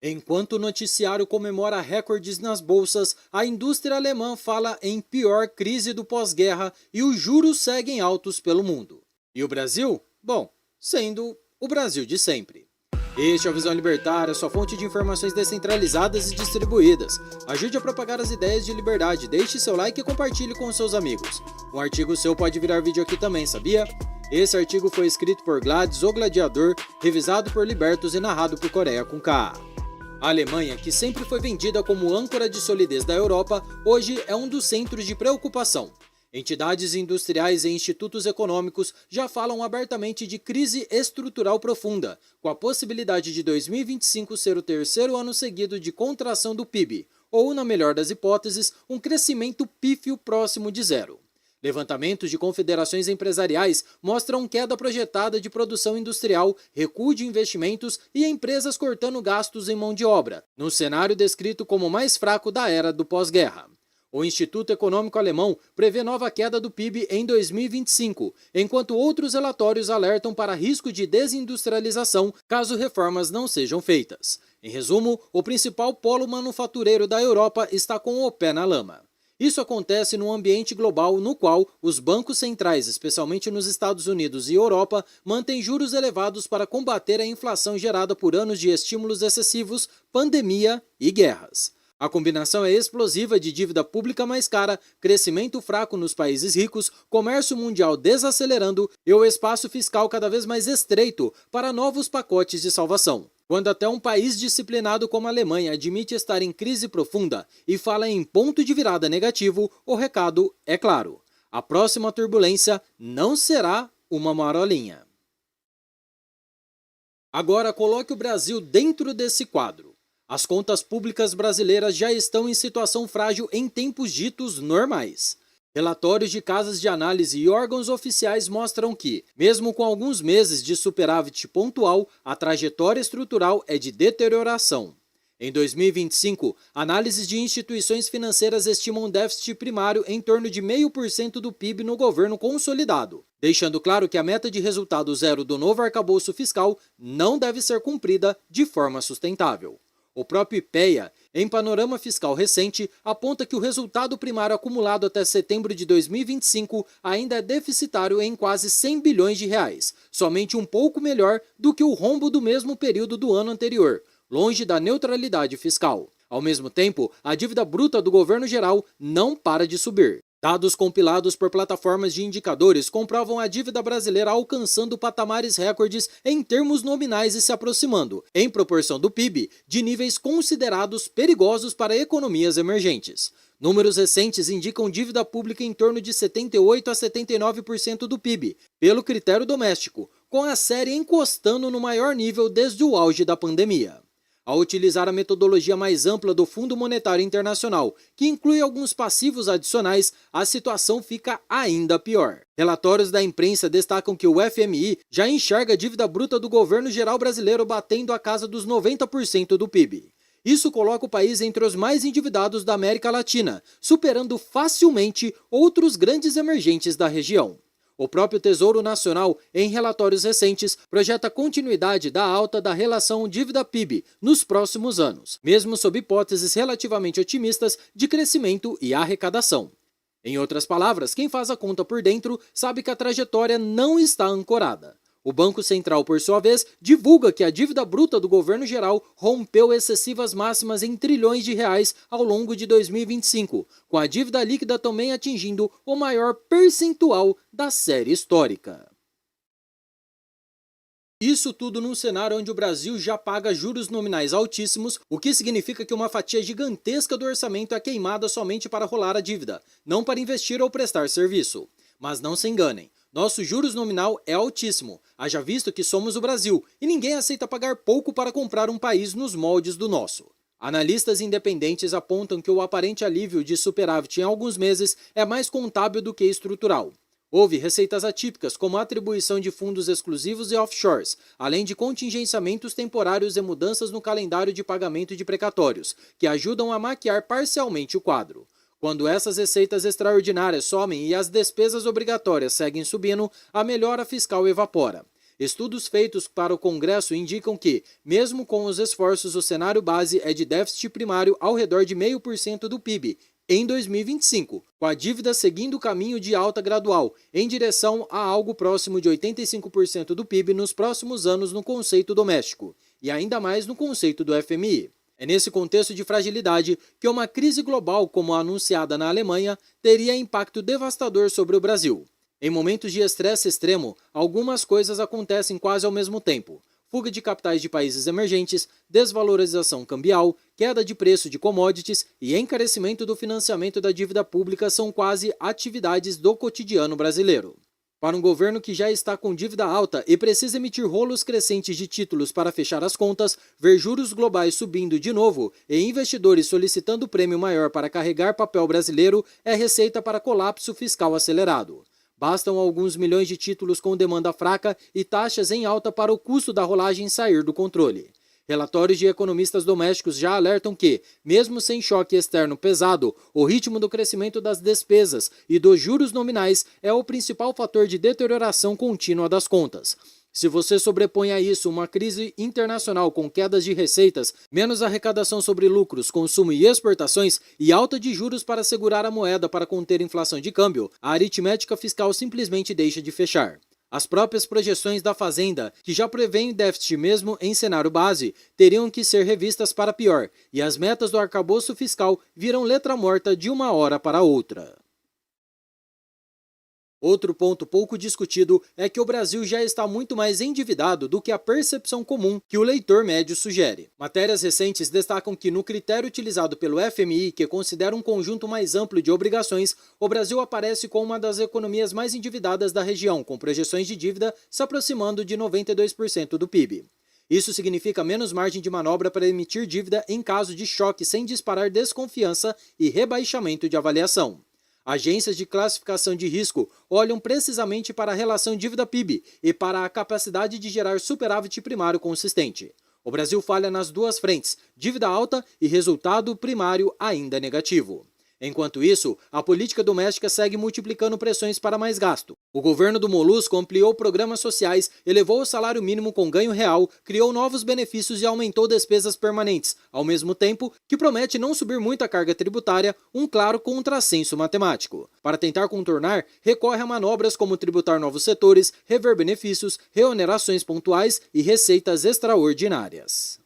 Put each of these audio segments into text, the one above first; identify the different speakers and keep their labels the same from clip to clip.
Speaker 1: Enquanto o noticiário comemora recordes nas bolsas, a indústria alemã fala em pior crise do pós-guerra e os juros seguem altos pelo mundo. E o Brasil? Bom, sendo o Brasil de sempre. Este é o Visão Libertária, sua fonte de informações descentralizadas e distribuídas. Ajude a propagar as ideias de liberdade, deixe seu like e compartilhe com seus amigos. Um artigo seu pode virar vídeo aqui também, sabia? Esse artigo foi escrito por Gladys, o Gladiador, revisado por Libertos e narrado por Coreia com K. A Alemanha, que sempre foi vendida como âncora de solidez da Europa, hoje é um dos centros de preocupação. Entidades industriais e institutos econômicos já falam abertamente de crise estrutural profunda, com a possibilidade de 2025 ser o terceiro ano seguido de contração do PIB, ou, na melhor das hipóteses, um crescimento pífio próximo de zero. Levantamentos de confederações empresariais mostram queda projetada de produção industrial, recuo de investimentos e empresas cortando gastos em mão de obra, num cenário descrito como o mais fraco da era do pós-guerra. O Instituto Econômico Alemão prevê nova queda do PIB em 2025, enquanto outros relatórios alertam para risco de desindustrialização caso reformas não sejam feitas. Em resumo, o principal polo manufatureiro da Europa está com o pé na lama. Isso acontece num ambiente global no qual os bancos centrais, especialmente nos Estados Unidos e Europa, mantêm juros elevados para combater a inflação gerada por anos de estímulos excessivos, pandemia e guerras. A combinação é explosiva de dívida pública mais cara, crescimento fraco nos países ricos, comércio mundial desacelerando e o espaço fiscal cada vez mais estreito para novos pacotes de salvação. Quando até um país disciplinado como a Alemanha admite estar em crise profunda e fala em ponto de virada negativo, o recado é claro: a próxima turbulência não será uma marolinha. Agora coloque o Brasil dentro desse quadro. As contas públicas brasileiras já estão em situação frágil em tempos ditos normais. Relatórios de casas de análise e órgãos oficiais mostram que, mesmo com alguns meses de superávit pontual, a trajetória estrutural é de deterioração. Em 2025, análises de instituições financeiras estimam um déficit primário em torno de 0,5% do PIB no governo consolidado, deixando claro que a meta de resultado zero do novo arcabouço fiscal não deve ser cumprida de forma sustentável. O próprio IPEA, em panorama fiscal recente, aponta que o resultado primário acumulado até setembro de 2025 ainda é deficitário em quase 100 bilhões de reais, somente um pouco melhor do que o rombo do mesmo período do ano anterior, longe da neutralidade fiscal. Ao mesmo tempo, a dívida bruta do governo geral não para de subir. Dados compilados por plataformas de indicadores comprovam a dívida brasileira alcançando patamares recordes em termos nominais e se aproximando, em proporção do PIB, de níveis considerados perigosos para economias emergentes. Números recentes indicam dívida pública em torno de 78% a 79% do PIB, pelo critério doméstico, com a série encostando no maior nível desde o auge da pandemia. Ao utilizar a metodologia mais ampla do Fundo Monetário Internacional, que inclui alguns passivos adicionais, a situação fica ainda pior. Relatórios da imprensa destacam que o FMI já enxerga a dívida bruta do governo geral brasileiro batendo a casa dos 90% do PIB. Isso coloca o país entre os mais endividados da América Latina, superando facilmente outros grandes emergentes da região. O próprio Tesouro Nacional, em relatórios recentes, projeta continuidade da alta da relação dívida-PIB nos próximos anos, mesmo sob hipóteses relativamente otimistas de crescimento e arrecadação. Em outras palavras, quem faz a conta por dentro sabe que a trajetória não está ancorada. O Banco Central, por sua vez, divulga que a dívida bruta do governo geral rompeu excessivas máximas em trilhões de reais ao longo de 2025, com a dívida líquida também atingindo o maior percentual da série histórica. Isso tudo num cenário onde o Brasil já paga juros nominais altíssimos, o que significa que uma fatia gigantesca do orçamento é queimada somente para rolar a dívida, não para investir ou prestar serviço. Mas não se enganem. Nosso juros nominal é altíssimo, haja visto que somos o Brasil, e ninguém aceita pagar pouco para comprar um país nos moldes do nosso. Analistas independentes apontam que o aparente alívio de superávit em alguns meses é mais contábil do que estrutural. Houve receitas atípicas, como a atribuição de fundos exclusivos e offshores, além de contingenciamentos temporários e mudanças no calendário de pagamento de precatórios, que ajudam a maquiar parcialmente o quadro. Quando essas receitas extraordinárias somem e as despesas obrigatórias seguem subindo, a melhora fiscal evapora. Estudos feitos para o Congresso indicam que, mesmo com os esforços, o cenário base é de déficit primário ao redor de 0,5% do PIB em 2025, com a dívida seguindo o caminho de alta gradual, em direção a algo próximo de 85% do PIB nos próximos anos no conceito doméstico, e ainda mais no conceito do FMI. É nesse contexto de fragilidade que uma crise global como a anunciada na Alemanha teria impacto devastador sobre o Brasil. Em momentos de estresse extremo, algumas coisas acontecem quase ao mesmo tempo. Fuga de capitais de países emergentes, desvalorização cambial, queda de preço de commodities e encarecimento do financiamento da dívida pública são quase atividades do cotidiano brasileiro. Para um governo que já está com dívida alta e precisa emitir rolos crescentes de títulos para fechar as contas, ver juros globais subindo de novo e investidores solicitando prêmio maior para carregar papel brasileiro é receita para colapso fiscal acelerado. Bastam alguns milhões de títulos com demanda fraca e taxas em alta para o custo da rolagem sair do controle. Relatórios de economistas domésticos já alertam que, mesmo sem choque externo pesado, o ritmo do crescimento das despesas e dos juros nominais é o principal fator de deterioração contínua das contas. Se você sobrepõe a isso uma crise internacional com quedas de receitas, menos arrecadação sobre lucros, consumo e exportações e alta de juros para segurar a moeda para conter inflação de câmbio, a aritmética fiscal simplesmente deixa de fechar. As próprias projeções da Fazenda, que já prevêem déficit mesmo em cenário base, teriam que ser revistas para pior, e as metas do arcabouço fiscal viram letra morta de uma hora para outra. Outro ponto pouco discutido é que o Brasil já está muito mais endividado do que a percepção comum que o leitor médio sugere. Matérias recentes destacam que no critério utilizado pelo FMI, que considera um conjunto mais amplo de obrigações, o Brasil aparece como uma das economias mais endividadas da região, com projeções de dívida se aproximando de 92% do PIB. Isso significa menos margem de manobra para emitir dívida em caso de choque sem disparar desconfiança e rebaixamento de avaliação. Agências de classificação de risco olham precisamente para a relação dívida-PIB e para a capacidade de gerar superávit primário consistente. O Brasil falha nas duas frentes, dívida alta e resultado primário ainda negativo. Enquanto isso, a política doméstica segue multiplicando pressões para mais gasto. O governo do Molusco ampliou programas sociais, elevou o salário mínimo com ganho real, criou novos benefícios e aumentou despesas permanentes, ao mesmo tempo que promete não subir muito a carga tributária, um claro contrassenso matemático. Para tentar contornar, recorre a manobras como tributar novos setores, rever benefícios, reonerações pontuais e receitas extraordinárias.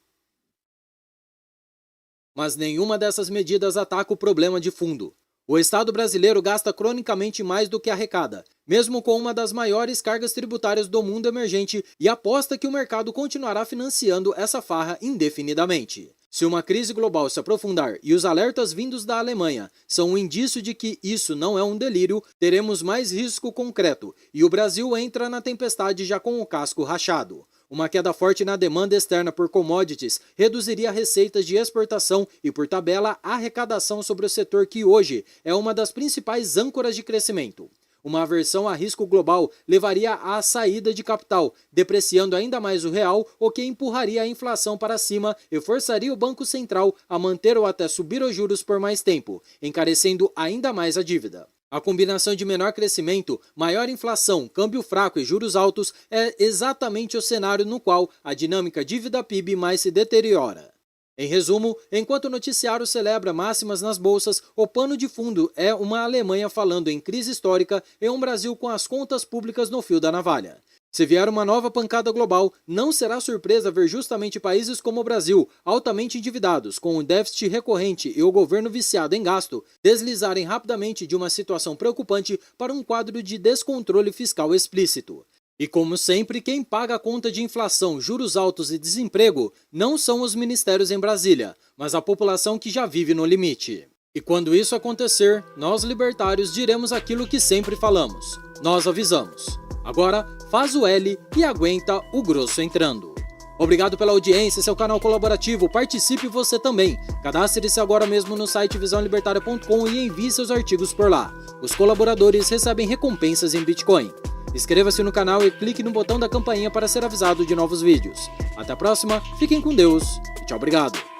Speaker 1: Mas nenhuma dessas medidas ataca o problema de fundo. O Estado brasileiro gasta cronicamente mais do que arrecada, mesmo com uma das maiores cargas tributárias do mundo emergente, e aposta que o mercado continuará financiando essa farra indefinidamente. Se uma crise global se aprofundar e os alertas vindos da Alemanha são um indício de que isso não é um delírio, teremos mais risco concreto, e o Brasil entra na tempestade já com o casco rachado. Uma queda forte na demanda externa por commodities reduziria receitas de exportação e, por tabela, a arrecadação sobre o setor que hoje é uma das principais âncoras de crescimento. Uma aversão a risco global levaria à saída de capital, depreciando ainda mais o real, o que empurraria a inflação para cima e forçaria o Banco Central a manter ou até subir os juros por mais tempo, encarecendo ainda mais a dívida. A combinação de menor crescimento, maior inflação, câmbio fraco e juros altos é exatamente o cenário no qual a dinâmica dívida-PIB mais se deteriora. Em resumo, enquanto o noticiário celebra máximas nas bolsas, o pano de fundo é uma Alemanha falando em crise histórica e um Brasil com as contas públicas no fio da navalha. Se vier uma nova pancada global, não será surpresa ver justamente países como o Brasil, altamente endividados, com um déficit recorrente e o governo viciado em gasto, deslizarem rapidamente de uma situação preocupante para um quadro de descontrole fiscal explícito. E como sempre, quem paga a conta de inflação, juros altos e desemprego não são os ministérios em Brasília, mas a população que já vive no limite. E quando isso acontecer, nós libertários diremos aquilo que sempre falamos. Nós avisamos. Agora, faz o L e aguenta o grosso entrando. Obrigado pela audiência, esse é o canal colaborativo, participe você também. Cadastre-se agora mesmo no site visãolibertaria.com e envie seus artigos por lá. Os colaboradores recebem recompensas em Bitcoin. Inscreva-se no canal e clique no botão da campainha para ser avisado de novos vídeos. Até a próxima, fiquem com Deus e tchau, obrigado.